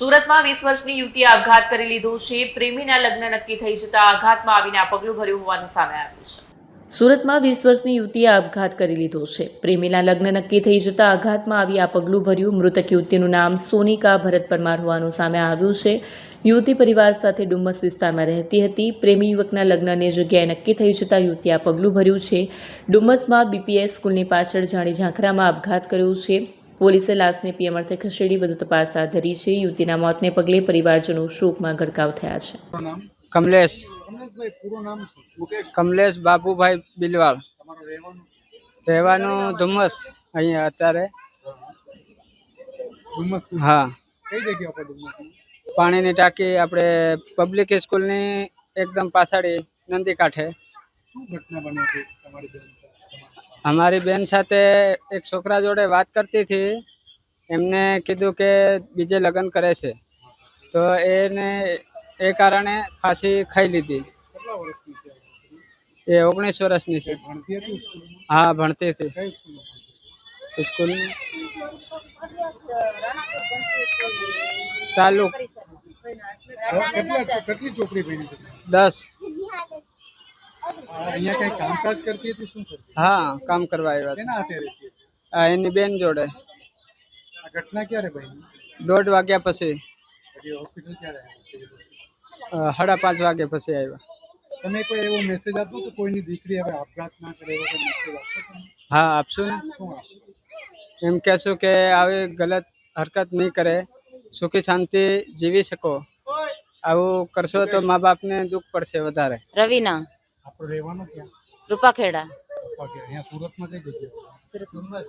સુરતમાં 20 વર્ષની યુવતીએ આપઘાત કરી લીધો છે। પ્રેમીના લગ્ન નક્કી થઈ જતા આઘાતમાં આવીને આ પગલું ભર્યું હોવાનું સામે આવ્યું છે। સુરતમાં 20 વર્ષની યુવતીએ આપઘાત કરી લીધો છે। પ્રેમીના લગ્ન નક્કી થઈ જતા આઘાતમાં આવી આ પગલું ભર્યું। મૃતક યુવતીનું નામ સોનિકા ભરત પરમાર હોવાનું સામે આવ્યું છે। યુવતી પરિવાર સાથે ડુમ્મસ વિસ્તારમાં રહેતી હતી। પ્રેમી યુવકના લગ્નની જગ્યાએ નક્કી થઈ જતા યુવતીએ આ પગલું ભર્યું છે। ડુમ્મસમાં બીપીએસ સ્કૂલની પાછળ જાણી ઝાંખરામાં આપઘાત કર્યો છે। પોલીસે લાશને પીએમ અર્થે ખસેડી વધુ તપાસ હાથ ધરી છે। યુવતીના મોતને પગલે પરિવારજનો શોકમાં ગરકાવ થયા છે। कमलेश कमलेश बाबूभाई बिलवाल રહેવાનું ધુમ્મસ અહીંયા અત્યારે હા પાણીની ટાંકી આપણે પબ્લિક સ્કૂલની એકદમ પાછળ નંદી કાંઠે અમારી બેન સાથે એક છોકરા જોડે વાત કરતી હતી। એમને કીધું કે બીજે લગ્ન કરે છે તો એને એ કારણે ફાંસી ખાઈ લીધી। એ 19 વર્ષની છે। હા ભણતી હતી સ્કૂલ તાલુક 10 હા કામ કરવા આવ્યા એની બેન જોડે। ઘટના ક્યારે બની? 1:30 વાગ્યા પછી હોસ્પિટલ ક્યારે 5:30 વાગ્યા પછી આવ્યા। તમે કોઈ એવો મેસેજ આપો કે કોઈની દીકરી હવે આપઘાત ના કરે એવો કોઈ મેસેજ આપો? હા આપશું ને। એમ કહેશું કે આવી ગલત હરકત નહીં કરે, સુખી શાંતિ જીવી શકો। આવું કરશો તો મા બાપને દુઃખ પડશે વધારે। રવીના આપણો રહેવાનું ક્યાં? રૂપાખેડા અહીંયા સુરતમાં કઈ જગ્યાએ?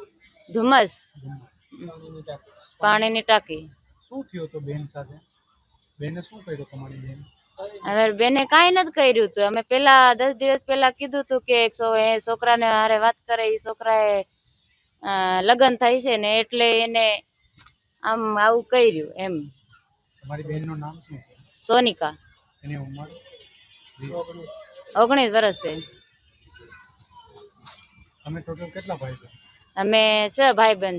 ધુમ્મસ પાણીની ટાંકી। શું થયું તો બેન સાથે? બેને શું કર્યું તમારી બેન? હવે બેને કાંઈ નથી કર્યું હતું। અમે પેલા 10 દિવસ પહેલા કીધું હતું કે છોકરાને હારે વાત કરે, એ છોકરાએ લગ્ન થાય છે ને એટલે એને આમ આવું કર્યું એમ। તમારી બેનનું નામ શું છે? સોનિકા। એની ઉંમર 19 વર્ષ છે। તમે ટોટલ કેટલા ભાઈ છો? અમે 6 ભાઈ બહેન।